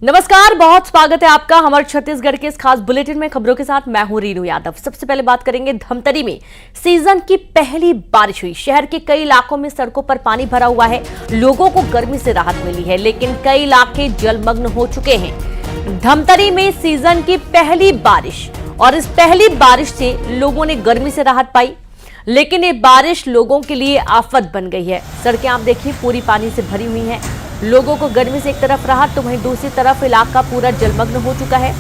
नमस्कार, बहुत स्वागत है आपका हमारे छत्तीसगढ़ के इस खास बुलेटिन में। खबरों के साथ मैं हूं रीनू यादव। सबसे पहले बात करेंगे धमतरी में सीजन की पहली बारिश हुई। शहर के कई इलाकों में सड़कों पर पानी भरा हुआ है। लोगों को गर्मी से राहत मिली है, लेकिन कई इलाके जलमग्न हो चुके हैं। धमतरी में सीजन की पहली बारिश और इस पहली बारिश से लोगों ने गर्मी से राहत पाई, लेकिन ये बारिश लोगों के लिए आफत बन गई है। सड़कें आप देखिए पूरी पानी से भरी हुई हैं। लोगों को गर्मी से एक तरफ राहत तो वहीं दूसरी तरफ इलाका पूरा जलमग्न हो चुका है।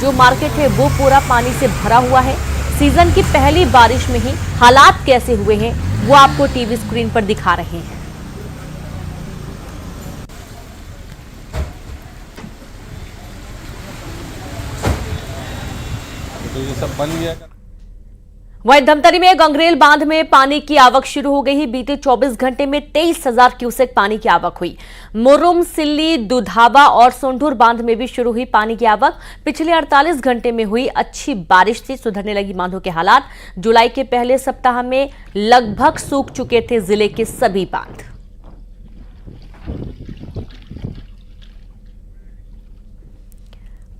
जो मार्केट है वो पूरा पानी से भरा हुआ है। सीजन की पहली बारिश में ही हालात कैसे हुए हैं वो आपको टीवी स्क्रीन पर दिखा रहे हैं। तो ये सब बन गया। वहीं धमतरी में गंगरेल बांध में पानी की आवक शुरू हो गई है। बीते 24 घंटे में 23,000 क्यूसेक पानी की आवक हुई। मुरुम, सिल्ली, दुधावा और सोंढूर बांध में भी शुरू हुई पानी की आवक। पिछले 48 घंटे में हुई अच्छी बारिश से सुधरने लगी बांधों के हालात। जुलाई के पहले सप्ताह में लगभग सूख चुके थे जिले के सभी बांध।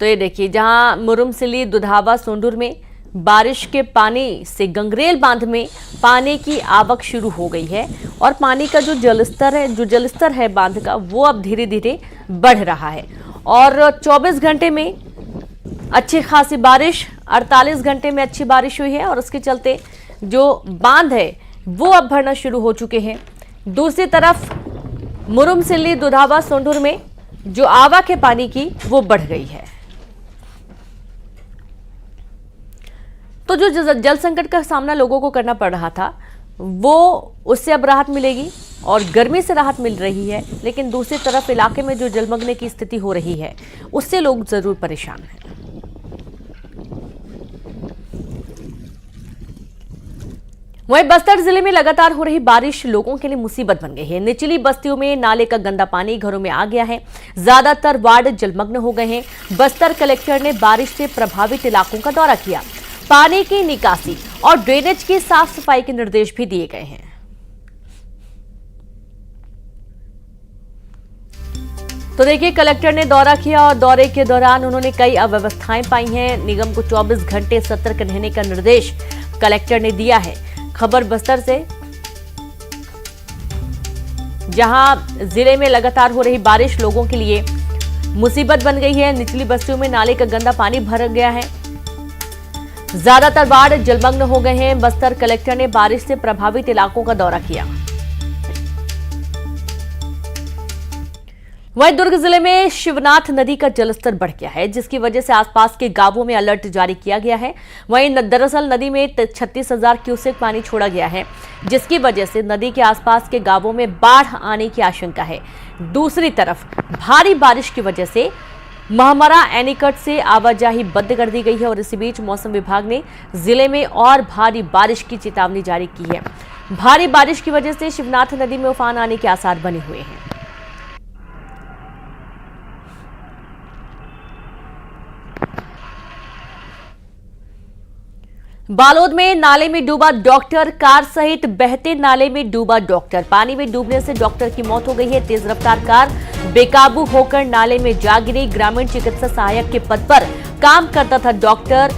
तो ये देखिए, जहां मुरुम, सिल्ली, दुधावा, सोंढूर में बारिश के पानी से गंगरेल बांध में पानी की आवक शुरू हो गई है और पानी का जो जलस्तर है बांध का, वो अब धीरे धीरे बढ़ रहा है। और 24 घंटे में अच्छी खासी बारिश, 48 घंटे में अच्छी बारिश हुई है और उसके चलते जो बांध है वो अब भरना शुरू हो चुके हैं। दूसरी तरफ मुरुम, सिल्ली, दुधावा, सोंढूर में जो आवक है पानी की वो बढ़ गई है। तो जो जल संकट का सामना लोगों को करना पड़ रहा था वो उससे अब राहत मिलेगी और गर्मी से राहत मिल रही है, लेकिन दूसरी तरफ इलाके में जो जलमग्न की स्थिति हो रही है उससे लोग जरूर परेशान हैं। वहीं बस्तर जिले में लगातार हो रही बारिश लोगों के लिए मुसीबत बन गई है। निचली बस्तियों में नाले का गंदा पानी घरों में आ गया है। ज्यादातर वार्ड जलमग्न हो गए हैं। बस्तर कलेक्टर ने बारिश से प्रभावित इलाकों का दौरा किया। पानी की निकासी और ड्रेनेज की साफ सफाई के निर्देश भी दिए गए हैं। तो देखिए, कलेक्टर ने दौरा किया और दौरे के दौरान उन्होंने कई अव्यवस्थाएं पाई हैं। निगम को 24 घंटे सतर्क रहने का निर्देश कलेक्टर ने दिया है। खबर बस्तर से, जहां जिले में लगातार हो रही बारिश लोगों के लिए मुसीबत बन गई है। निचली बस्तियों में नाले का गंदा पानी भर गया है। ज्यादातर वार्ड जलमग्न हो गए हैं। बस्तर कलेक्टर ने बारिश से प्रभावित इलाकों का दौरा किया। वहीं दुर्ग जिले में शिवनाथ नदी का जलस्तर बढ़ गया है, जिसकी वजह से आसपास के गांवों में अलर्ट जारी किया गया है। वहीं दरअसल नदी में 36,000 क्यूसेक पानी छोड़ा गया है, जिसकी वजह से नदी के आसपास के गांवों में बाढ़ आने की आशंका है। दूसरी तरफ भारी बारिश की वजह से महमरा एनीकट से आवाजाही बंद कर दी गई है और इसी बीच मौसम विभाग ने जिले में और भारी बारिश की चेतावनी जारी की है। भारी बारिश की वजह से शिवनाथ नदी में उफान आने के आसार बने हुए हैं। बालोद में नाले में डूबा डॉक्टर, कार सहित बहते नाले में डूबा डॉक्टर। पानी में डूबने से डॉक्टर की मौत हो गई है। तेज रफ्तार कार बेकाबू होकर नाले में जा गिरी। ग्रामीण चिकित्सा सहायक के पद पर काम करता था डॉक्टर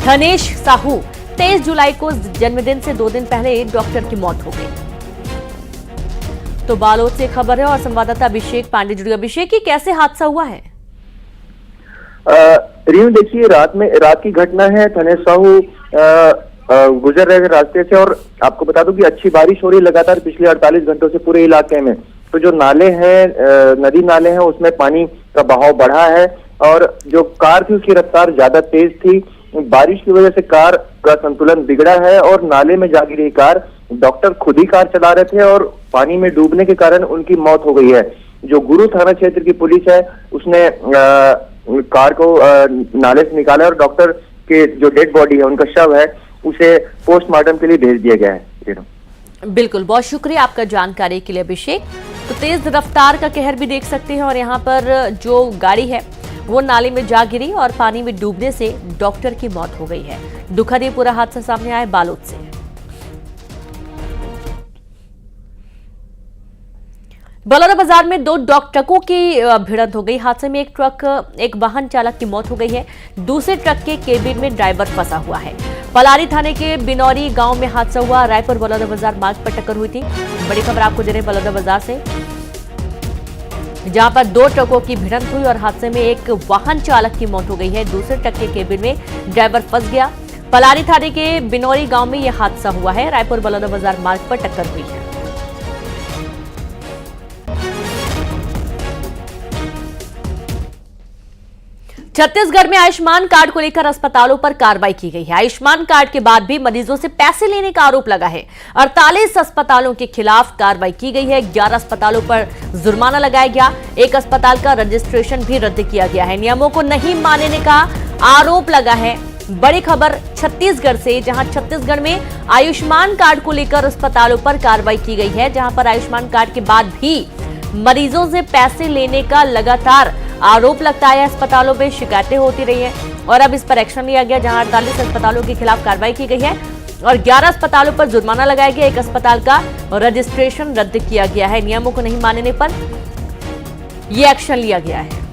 धनेश साहू। 23 जुलाई को जन्मदिन से 2 दिन पहले डॉक्टर की मौत हो गई। तो बालोद से खबर है और संवाददाता अभिषेक पांडे जुड़े। अभिषेक, की कैसे हादसा हुआ है? रियू, देखिए, रात की घटना है। धनेश साहू गुजर रहे थे रास्ते से और आपको बता दूं कि अच्छी बारिश हो रही लगातार पिछले 48 घंटों से पूरे इलाके में। तो जो नाले हैं, नदी नाले हैं, उसमें पानी का बहाव बढ़ा है और जो कार थी उसकी रफ्तार ज्यादा तेज थी। बारिश की वजह से कार का संतुलन बिगड़ा है और नाले में जा गिरी कार। डॉक्टर खुद ही कार चला रहे थे और पानी में डूबने के कारण उनकी मौत हो गई है। जो गुरु थाना क्षेत्र की पुलिस है उसने कार को नाले से निकाला और डॉक्टर के जो डेड बॉडी है, उनका शव है, उसे पोस्टमार्टम के लिए भेज दिया गया है। बिल्कुल, बहुत शुक्रिया आपका जानकारी के लिए अभिषेक। तो तेज रफ्तार का कहर भी देख सकते हैं और यहाँ पर जो गाड़ी है वो नाले में जा गिरी और पानी में डूबने से डॉक्टर की मौत हो गई है। दुखद ये पूरा हादसा सामने आया बालोद से। बलौदा बाजार में दो डॉग ट्रकों की भिड़ंत हो गई। हादसे में एक वाहन चालक की मौत हो गई है। दूसरे ट्रक के केबिन में ड्राइवर फंसा हुआ है। पलारी थाने के बिनौरी गांव में हादसा हुआ। रायपुर बलौदा बाजार मार्ग पर टक्कर हुई थी। बड़ी खबर आपको दे रहे हैं बलौदा बाजार से, जहां पर दो ट्रकों की भिड़ंत हुई और हादसे में एक वाहन चालक की मौत हो गई है। दूसरे ट्रक के केबिन में ड्राइवर फंस गया। पलारी थाने के बिनौरी गांव में यह हादसा हुआ है। रायपुर बलौदा बाजार मार्ग पर टक्कर हुई है। छत्तीसगढ़ में आयुष्मान कार्ड को लेकर अस्पतालों पर कार्रवाई की गई है। आयुष्मान कार्ड के बाद भी मरीजों से पैसे लेने का आरोप लगा है। 48 अस्पतालों के खिलाफ कार्रवाई की गई है। 11 अस्पतालों पर जुर्माना लगाया गया। एक अस्पताल का रजिस्ट्रेशन भी रद्द किया गया है। नियमों को नहीं मानने का आरोप लगा है। बड़ी खबर छत्तीसगढ़ से, जहां छत्तीसगढ़ में आयुष्मान कार्ड को लेकर अस्पतालों पर कार्रवाई की गई है, जहां पर आयुष्मान कार्ड के बाद भी मरीजों से पैसे लेने का लगातार आरोप लगता है। अस्पतालों में शिकायतें होती रही हैं और अब इस पर एक्शन लिया गया, जहां 48 अस्पतालों के खिलाफ कार्रवाई की गई है और 11 अस्पतालों पर जुर्माना लगाया गया। एक अस्पताल का रजिस्ट्रेशन रद्द किया गया है। नियमों को नहीं मानने पर यह एक्शन लिया गया है।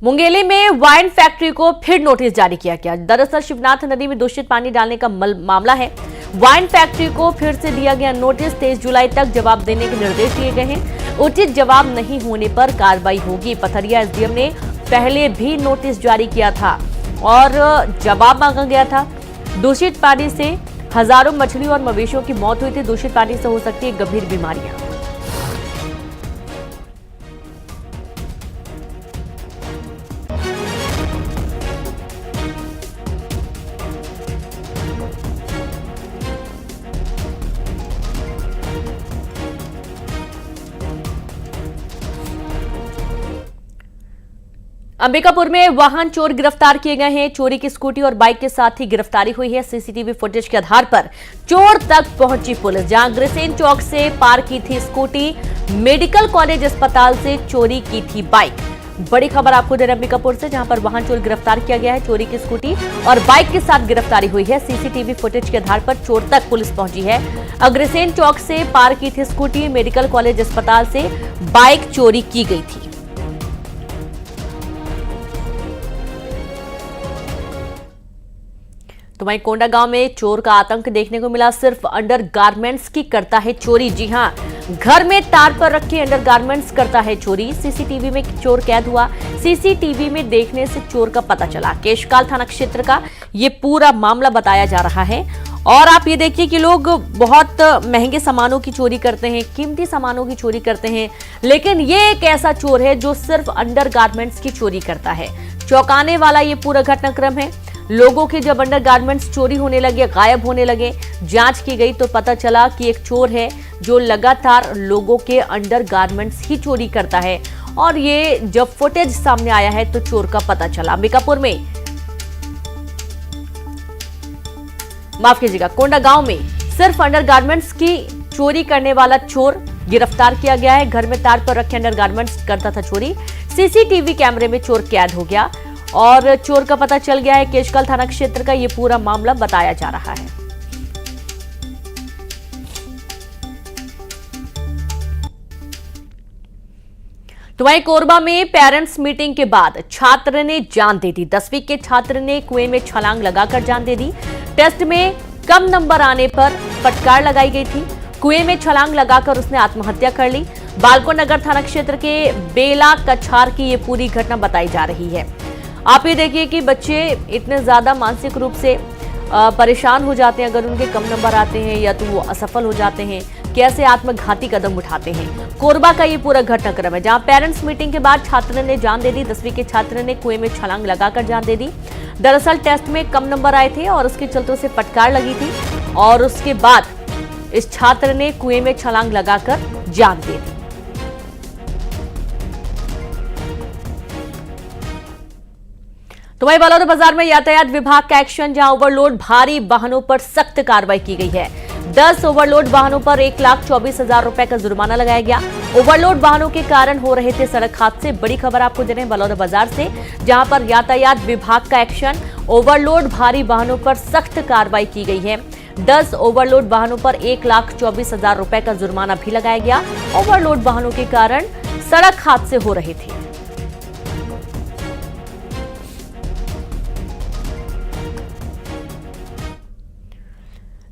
मुंगेली में वाइन फैक्ट्री को फिर नोटिस जारी किया गया। दरअसल शिवनाथ नदी में दूषित पानी डालने का मामला है। वाइन फैक्ट्री को फिर से दिया गया नोटिस। 23 जुलाई तक जवाब देने के निर्देश दिए गए हैं। उचित जवाब नहीं होने पर कार्रवाई होगी। पथरिया एसडीएम ने पहले भी नोटिस जारी किया था और जवाब मांगा गया था। दूषित पानी से हजारों मछली और मवेशियों की मौत हुई थी। दूषित पानी से हो सकती है गंभीर बीमारियां। अंबिकापुर में वाहन चोर गिरफ्तार किए गए हैं। चोरी की स्कूटी और बाइक के साथ ही गिरफ्तारी हुई है। सीसीटीवी फुटेज के आधार पर चोर तक पहुंची पुलिस। जहां अग्रसेन चौक से पार की थी स्कूटी, मेडिकल कॉलेज अस्पताल से चोरी की थी बाइक। बड़ी खबर आपको दे रहे हैं अंबिकापुर से, जहां पर वाहन चोर गिरफ्तार किया गया है। चोरी की स्कूटी और बाइक के साथ गिरफ्तारी हुई है। सीसीटीवी फुटेज के आधार पर चोर तक पुलिस पहुंची है। अग्रसेन चौक से पार की थी स्कूटी, मेडिकल कॉलेज अस्पताल से बाइक चोरी की गई थी। तो वहीं कोंडागांव में चोर का आतंक देखने को मिला। सिर्फ अंडर गारमेंट्स की करता है चोरी। जी हां, घर में तार पर रखे अंडर गारमेंट्स करता है चोरी। सीसीटीवी में चोर कैद हुआ। सीसीटीवी में देखने से चोर का पता चला। केशकाल थाना क्षेत्र का ये पूरा मामला बताया जा रहा है। और आप ये देखिए कि लोग बहुत महंगे सामानों की चोरी करते हैं, कीमती सामानों की चोरी करते हैं, लेकिन ये एक ऐसा चोर है जो सिर्फ अंडर गारमेंट्स की चोरी करता है। चौंकाने वाला ये पूरा घटनाक्रम है। लोगों के जब अंडर गारमेंट्स चोरी होने लगे, गायब होने लगे, जांच की गई तो पता चला कि एक चोर है जो लगातार लोगों के अंडर गारमेंट्स ही चोरी करता है। और ये जब फुटेज सामने आया है तो चोर का पता चला। अंबिकापुर में, माफ कीजिएगा, कोंडागांव में सिर्फ अंडर गारमेंट्स की चोरी करने वाला चोर गिरफ्तार किया गया है। घर में तार पर रखे अंडर गारमेंट्स करता था चोरी। सीसीटीवी कैमरे में चोर कैद हो गया और चोर का पता चल गया है। केशकाल थाना क्षेत्र का ये पूरा मामला बताया जा रहा है। तो वहीं कोरबा में पेरेंट्स मीटिंग के बाद छात्र ने जान दे दी। 10वीं के छात्र ने कुएं में छलांग लगाकर जान दे दी। टेस्ट में कम नंबर आने पर फटकार लगाई गई थी। कुएं में छलांग लगाकर उसने आत्महत्या कर ली। बालको नगर थाना क्षेत्र के बेला कछार की ये पूरी घटना बताई जा रही है। आप ये देखिए कि बच्चे इतने ज्यादा मानसिक रूप से परेशान हो जाते हैं अगर उनके कम नंबर आते हैं या तो वो असफल हो जाते हैं, कैसे आत्मघाती कदम उठाते हैं। कोरबा का ये पूरा घटनाक्रम है, जहां पेरेंट्स मीटिंग के बाद छात्र ने जान दे दी। 10वीं के छात्र ने कुएं में छलांग लगाकर जान दे दी। दरअसल टेस्ट में कम नंबर आए थे और उसके चलते उसे फटकार लगी थी और उसके बाद इस छात्र ने कुएं में छलांग लगाकर जान दे दी। तो वहीं बलौदा बाजार में यातायात विभाग का एक्शन, जहां ओवरलोड भारी वाहनों पर सख्त कार्रवाई की गई है। 10 ओवरलोड वाहनों पर 1,24,000 रुपए का जुर्माना लगाया गया। ओवरलोड वाहनों के कारण हो रहे थे सड़क हादसे। बड़ी खबर आपको दे रहे हैं बलौदा बाजार से, जहां पर यातायात विभाग का एक्शन। ओवरलोड भारी वाहनों पर सख्त कार्रवाई की गई है। 10 ओवरलोड वाहनों पर 1,24,000 रुपए का जुर्माना भी लगाया गया। ओवरलोड वाहनों के कारण सड़क हादसे हो रहे थे।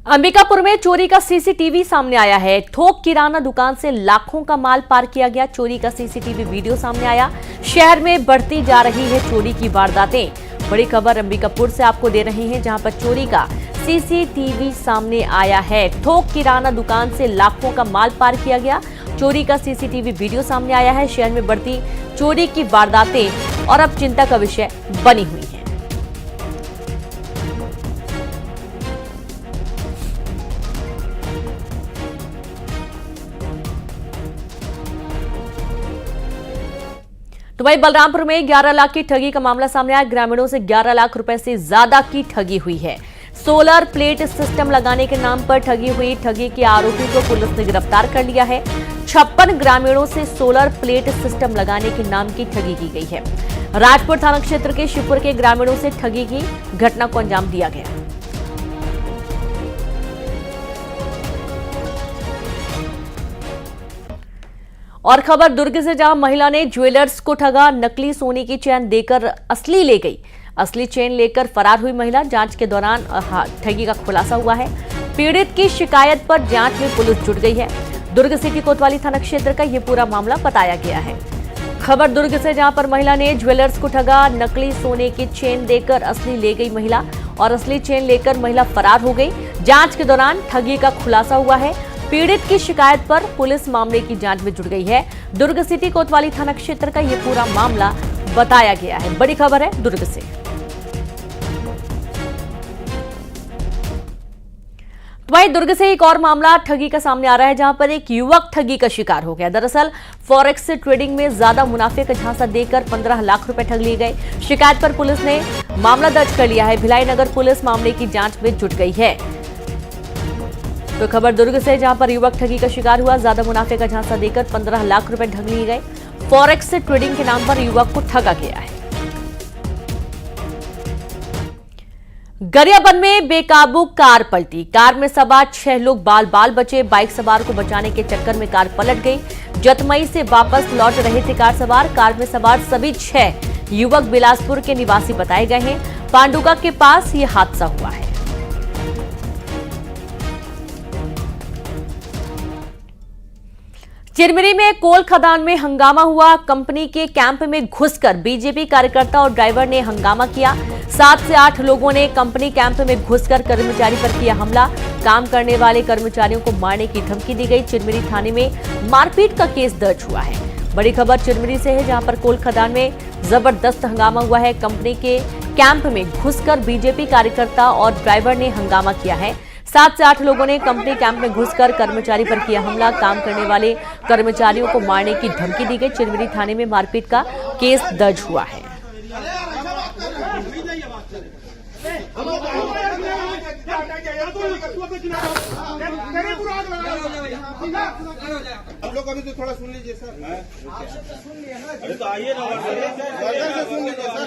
अंबिकापुर में चोरी का सीसीटीवी सामने आया है। थोक किराना दुकान से लाखों का माल पार किया गया। चोरी का सीसीटीवी वीडियो सामने आया। शहर में बढ़ती जा रही है चोरी की वारदातें। बड़ी खबर अंबिकापुर से आपको दे रहे हैं, जहां पर चोरी का सीसीटीवी सामने आया है। थोक किराना दुकान से लाखों का माल पार किया गया। चोरी का सीसीटीवी वीडियो सामने आया है। शहर में बढ़ती चोरी की वारदातें और अब चिंता का विषय बनी हुई है। तो वही बलरामपुर में 11 लाख की ठगी का मामला सामने आया। ग्रामीणों से 11 लाख रुपए से ज्यादा की ठगी हुई है। सोलर प्लेट सिस्टम लगाने के नाम पर ठगी हुई। ठगी के आरोपी को पुलिस ने गिरफ्तार कर लिया है। 56 ग्रामीणों से सोलर प्लेट सिस्टम लगाने के नाम की ठगी की गई है। राजपुर थाना क्षेत्र के शिवपुर के ग्रामीणों से ठगी की घटना को अंजाम दिया गया। और खबर दुर्ग से, जहां महिला ने ज्वेलर्स को ठगा। नकली सोने की चेन देकर असली ले गई। असली चेन लेकर फरार हुई महिला। जांच के दौरान ठगी का खुलासा हुआ है। पीड़ित की शिकायत पर जांच में पुलिस जुट गई है। दुर्ग सिटी कोतवाली थाना क्षेत्र का यह पूरा मामला बताया गया है। खबर दुर्ग से, जहां पर महिला ने ज्वेलर्स को ठगा। नकली सोने की चेन देकर असली ले गई महिला और असली चेन लेकर महिला फरार हो गई। जांच के दौरान ठगी का खुलासा हुआ है। पीड़ित की शिकायत पर पुलिस मामले की जांच में जुट गई है। दुर्ग सिटी कोतवाली थाना क्षेत्र का यह पूरा मामला बताया गया है। बड़ी खबर है दुर्ग से। वहीं दुर्ग से एक और मामला ठगी का सामने आ रहा है, जहां पर एक युवक ठगी का शिकार हो गया। दरअसल फॉरेक्स ट्रेडिंग में ज्यादा मुनाफे का झांसा देकर 15 लाख रुपए ठग लिए गए। शिकायत पर पुलिस ने मामला दर्ज कर लिया है। भिलाई नगर पुलिस मामले की जांच में जुट गई है। तो खबर दुर्ग से, जहां पर युवक ठगी का शिकार हुआ। ज्यादा मुनाफे का झांसा देकर 15 लाख रुपए ठग लिए गए। फॉरेक्स ट्रेडिंग के नाम पर युवक को ठगा गया है। गरियाबंद में बेकाबू कार पलटी। कार में सवार 6 लोग बाल बाल बचे। बाइक सवार को बचाने के चक्कर में कार पलट गई। जतमई से वापस लौट रहे थे कार सवार। कार में सवार सभी 6 युवक बिलासपुर के निवासी बताए गए हैं। पांडुका के पास यह हादसा हुआ है। चिरमिरी में कोल खदान में हंगामा हुआ। कंपनी के कैंप में घुसकर बीजेपी कार्यकर्ता और ड्राइवर ने हंगामा किया। 7 से 8 लोगों ने कंपनी कैंप में घुसकर कर्मचारी पर किया हमला। काम करने वाले कर्मचारियों को मारने की धमकी दी गई। चिरमिरी थाने में मारपीट का केस दर्ज हुआ है। बड़ी खबर चिरमिरी से है, जहां पर कोल खदान में जबरदस्त हंगामा हुआ है। कंपनी के कैंप में घुसकर बीजेपी कार्यकर्ता और ड्राइवर ने हंगामा किया है। 7 से 8 लोगों ने कंपनी कैंप में घुसकर कर्मचारी पर किया हमला। काम करने वाले कर्मचारियों को मारने की धमकी दी गई। चिरमिरी थाने में मारपीट का केस दर्ज हुआ है। आप लोग अभी तो थोड़ा सुन लीजिए सर। अरे तो आइए ना, वर्कर से सुन लीजिए सर।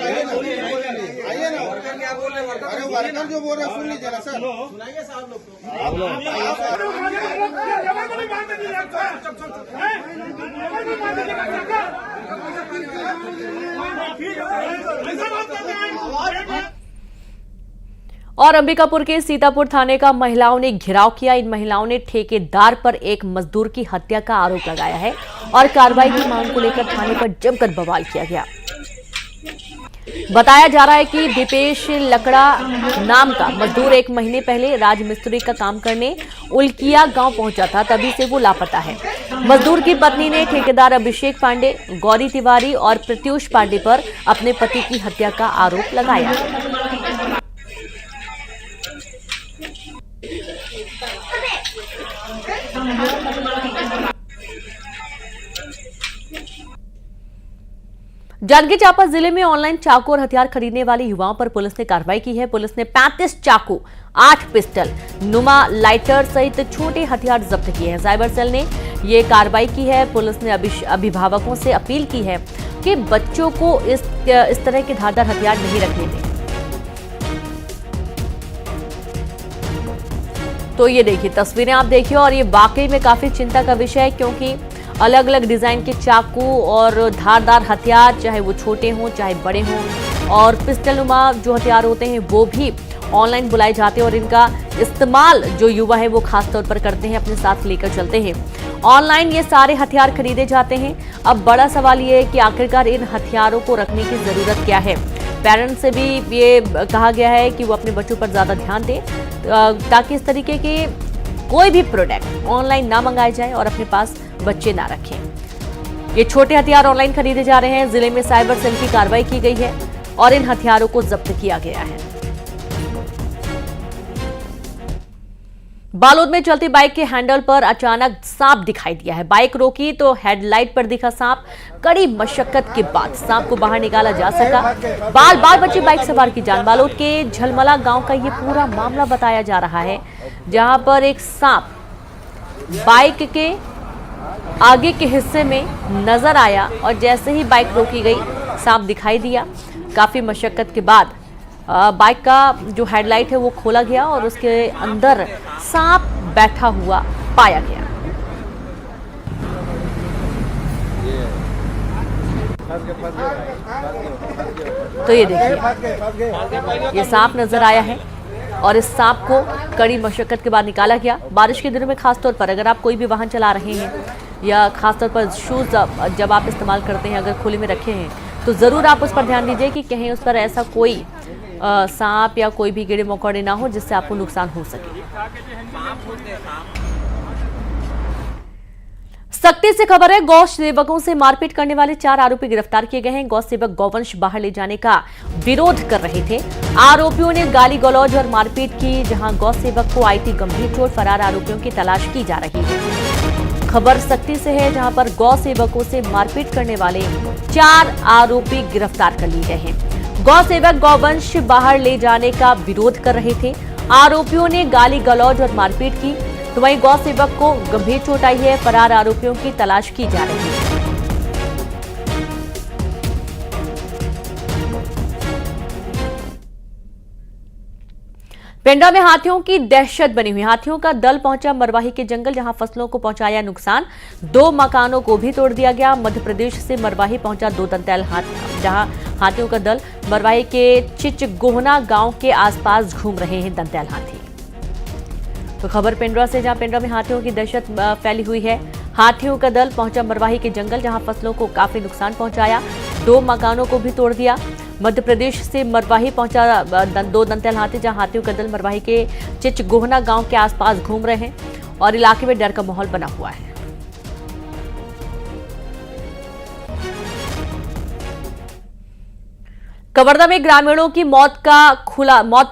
आइए ना, वर्कर क्या बोल रहे हैं? अरे वर्कर जो बोल रहे हैं सुन लीजिए ना सर। सुनाइए साहब लोग और अंबिकापुर के सीतापुर थाने का महिलाओं ने घेराव किया। इन महिलाओं ने ठेकेदार पर एक मजदूर की हत्या का आरोप लगाया है और कार्रवाई की मांग को लेकर थाने पर जमकर बवाल किया गया। बताया जा रहा है कि दीपेश लकड़ा नाम का मजदूर 1 महीने पहले राजमिस्त्री का काम करने उल्किया गांव पहुंचा था, तभी से वो लापता है। मजदूर की पत्नी ने ठेकेदार अभिषेक पांडे, गौरी तिवारी और प्रत्युष पांडे पर अपने पति की हत्या का आरोप लगाया। जांजगीर चांपा जिले में ऑनलाइन चाकू और हथियार खरीदने वाले युवाओं पर पुलिस ने कार्रवाई की है। पुलिस ने 35 चाकू, 8 पिस्टल, नुमा लाइटर सहित छोटे हथियार जब्त किए हैं। साइबर सेल ने यह कार्रवाई की है। पुलिस ने अभिभावकों से अपील की है कि बच्चों को इस तरह के धारदार हथियार नहीं रखने दें। तो ये देखिए तस्वीरें आप देखिए और ये वाकई में काफी चिंता का विषय है, क्योंकि अलग अलग डिजाइन के चाकू और धारदार हथियार, चाहे वो छोटे हों चाहे बड़े हों, और पिस्टलनुमा जो हथियार होते हैं वो भी ऑनलाइन बुलाए जाते हैं और इनका इस्तेमाल जो युवा है वो खास तौर पर करते हैं, अपने साथ लेकर चलते हैं। ऑनलाइन ये सारे हथियार खरीदे जाते हैं। अब बड़ा सवाल ये है कि आखिरकार इन हथियारों को रखने की जरूरत क्या है। पेरेंट्स से भी ये कहा गया है कि वो अपने बच्चों पर ज्यादा ध्यान दें, ताकि इस तरीके के कोई भी प्रोडक्ट ऑनलाइन ना मंगाए जाए और अपने पास बच्चे ना रखें। ये छोटे हथियार ऑनलाइन खरीदे जा रहे हैं। जिले में साइबर सेल की कार्रवाई की गई है और इन हथियारों को जब्त किया गया है। बालोद में चलती बाइक के हैंडल पर अचानक सांप दिखाई दिया है। बाइक रोकी तो हेडलाइट पर दिखा सांप। कड़ी मशक्कत के बाद सांप को बाहर निकाला जा सका। बाल बाल बची बाइक सवार की जान। बालोद के झलमला गांव का ये पूरा मामला बताया जा रहा है, जहां पर एक सांप बाइक के आगे के हिस्से में नजर आया और जैसे ही बाइक रोकी गई सांप दिखाई दिया। काफी मशक्कत के बाद बाइक का जो हेडलाइट है वो खोला गया और उसके अंदर सांप बैठा हुआ पाया गया। तो ये देखिए ये सांप नजर आया है और इस सांप को कड़ी मशक्कत के बाद निकाला गया। बारिश के दिनों में खासतौर पर अगर आप कोई भी वाहन चला रहे हैं या खासतौर पर शूज जब आप इस्तेमाल करते हैं, अगर खुले में रखे हैं तो ज़रूर आप उस पर ध्यान दीजिए कि कहीं उस पर ऐसा कोई सांप या कोई भी कीड़े मकोड़े ना हो जिससे आपको नुकसान हो सके। सख्ती से खबर है, गौ सेवकों से मारपीट करने वाले 4 आरोपी गिरफ्तार किए गए हैं। गौ सेवक गौवंश बाहर ले जाने का विरोध कर रहे थे। आरोपियों ने गाली गलौज और मारपीट की। जहां गौ सेवक को आई थी गंभीर चोट। फरार आरोपियों की तलाश की जा रही है। खबर सख्ती से है, जहां पर गौ सेवकों से मारपीट करने वाले 4 आरोपी गिरफ्तार कर लिए गए हैं। गौ सेवक गौवंश बाहर ले जाने का विरोध कर रहे थे। आरोपियों ने गाली गलौज और मारपीट की, तो वहीं गौ सेवक को गंभीर चोट आई है। फरार आरोपियों की तलाश की जा रही है। पेंड्रा में हाथियों की दहशत बनी हुई। हाथियों का दल पहुंचा मरवाही के जंगल, जहां फसलों को पहुंचाया नुकसान। 2 मकानों को भी तोड़ दिया गया। मध्य प्रदेश से मरवाही पहुंचा 2 दंतैल हाथी, जहां हाथियों का दल मरवाही के चिचगोहना गांव के आसपास घूम रहे हैं दंतैल हाथी। तो खबर पेंड्रा से, जहां पेंड्रा में हाथियों की दहशत फैली हुई है। हाथियों का दल पहुंचा मरवाही के जंगल, जहां फसलों को काफी नुकसान पहुंचाया। 2 मकानों को भी तोड़ दिया। मध्य प्रदेश से मरवाही पहुंचा 2 दंतैल हाथी, जहां हाथियों का दल मरवाही के चिचगोहना गांव के आसपास घूम रहे हैं और इलाके में डर का माहौल बना हुआ है। कवर्धा में ग्रामीणों की मौत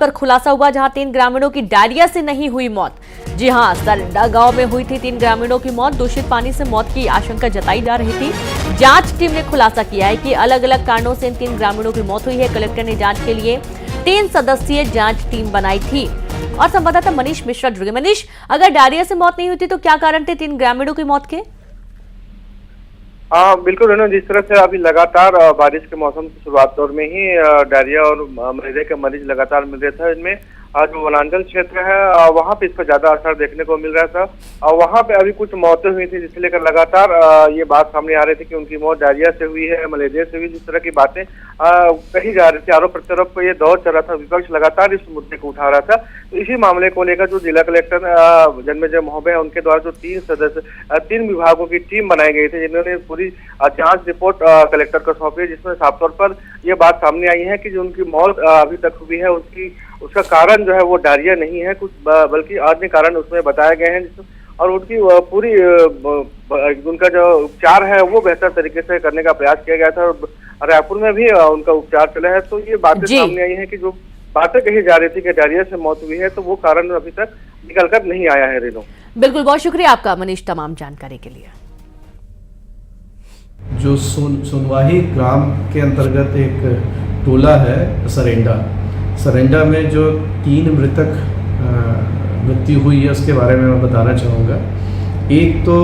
पर खुलासा हुआ, जहां 3 ग्रामीणों की डायरिया से नहीं हुई मौत। जी हां, सरंडा गांव में हुई थी 3 ग्रामीणों की मौत। दूषित पानी से मौत की आशंका जताई जा रही थी। जांच टीम ने खुलासा किया है कि अलग अलग कारणों से इन 3 ग्रामीणों की मौत हुई है। कलेक्टर ने जांच के लिए 3 सदस्यीय जांच टीम बनाई थी और संवाददाता मनीष मिश्रा जुड़ गए। मनीष, अगर डायरिया से मौत नहीं हुई थी तो क्या कारण थे 3 ग्रामीणों की मौत के? बिल्कुल है ना, जिस तरह से अभी लगातार बारिश के मौसम की शुरुआत दौर में ही डायरिया और मलेरिया के मरीज लगातार मिल रहे थे। इनमें जो वनांचल क्षेत्र है वहाँ पे इसका ज्यादा असर देखने को मिल रहा था और वहाँ पे अभी कुछ मौतें हुई थी, जिसे लेकर लगातार ये बात सामने आ रही थी कि उनकी मौत डायरिया से हुई है, मलेरिया से हुई। जिस तरह की बातें कही जा रही थी, आरोप प्रत्यारोप ये दौर चल रहा था। विपक्ष लगातार इस मुद्दे को उठा रहा था। तो इसी मामले को लेकर जो जिला कलेक्टर जन्मेजय महोदय उनके द्वारा जो 3 विभागों की टीम बनाई गई थी, जिन्होंने पूरी जांच रिपोर्ट कलेक्टर को सौंपी, जिसमें साफ तौर पर यह बात सामने आई है कि जो उनकी मौत अभी तक हुई है उसका कारण जो है वो डायरिया नहीं है, कुछ बल्कि अन्य कारण उसमें बताए गए हैं। और उनकी पूरी उनका जो उपचार है वो बेहतर तरीके से करने का प्रयास किया गया था और रायपुर में भी उनका उपचार चला है। तो ये बातें सामने आई है कि जो बातें कही जा रही थी कि डायरिया से मौत हुई है, तो वो कारण अभी तक निकल कर नहीं आया है। रेनो, बिल्कुल, बहुत शुक्रिया आपका मनीष तमाम जानकारी के लिए। जो सुनवाही ग्राम के अंतर्गत एक टोला है सरेंडा में जो 3 मृत्यु हुई है उसके बारे में मैं बताना चाहूँगा। एक तो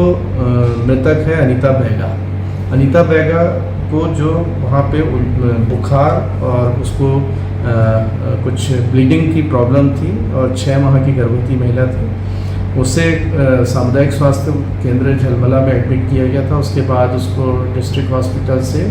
मृतक है अनीता बैगा को जो वहाँ पे बुखार और उसको कुछ ब्लीडिंग की प्रॉब्लम थी और 6 माह की गर्भवती महिला थी। उसे सामुदायिक स्वास्थ्य केंद्र झलमला में एडमिट किया गया था। उसके बाद उसको डिस्ट्रिक्ट हॉस्पिटल से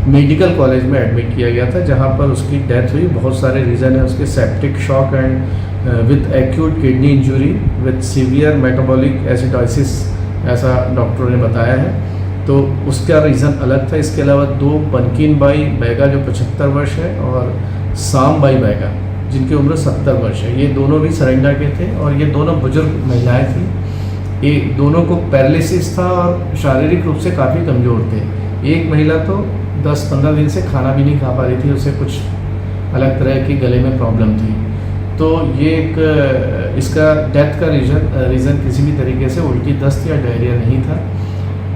मेडिकल कॉलेज में एडमिट किया गया था, जहां पर उसकी डेथ हुई। बहुत सारे रीज़न है उसके, septic shock and with acute kidney injury with severe metabolic acidosis, ऐसा डॉक्टरों ने बताया है। तो उसका रीज़न अलग था। इसके अलावा 2 बंकिन बाई बैगा जो 75 वर्ष है और साम बाई बैगा जिनकी उम्र 70 वर्ष है, ये दोनों भी सरंगा के थे और ये दोनों बुजुर्ग महिलाएं थी। ये दोनों को पैरालिसिस था और शारीरिक रूप से काफ़ी कमज़ोर थे। एक महिला तो 10-15 दिन से खाना भी नहीं खा पा रही थी, उसे कुछ अलग तरह की गले में प्रॉब्लम थी। तो ये एक इसका डेथ का रीज़न किसी भी तरीके से उल्टी दस्त या डायरिया नहीं था।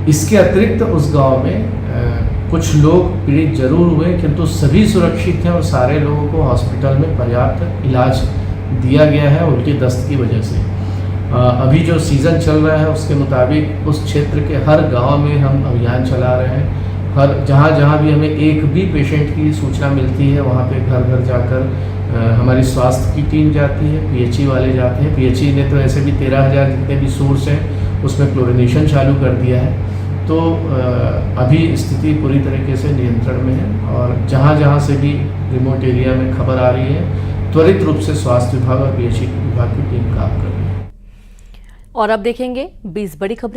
इसके अतिरिक्त उस गांव में कुछ लोग पीड़ित जरूर हुए, किंतु सभी सुरक्षित हैं और सारे लोगों को हॉस्पिटल में पर्याप्त इलाज दिया गया है उल्टी दस्त की वजह से। अभी जो सीज़न चल रहा है उसके मुताबिक उस क्षेत्र के हर गांव में हम अभियान चला रहे हैं। हर जहाँ भी हमें एक भी पेशेंट की सूचना मिलती है वहाँ पे घर घर जाकर हमारी स्वास्थ्य की टीम जाती है, पीएचई वाले जाते हैं। पीएचई ने तो ऐसे भी 13,000 जितने भी सोर्स हैं उसमें क्लोरिनेशन चालू कर दिया है। तो अभी स्थिति पूरी तरीके से नियंत्रण में है और जहाँ से भी रिमोट एरिया में खबर आ रही है त्वरित रूप से स्वास्थ्य विभाग और पीएचई विभाग की टीम काम कर रही है। और अब देखेंगे 20 बड़ी खबरें।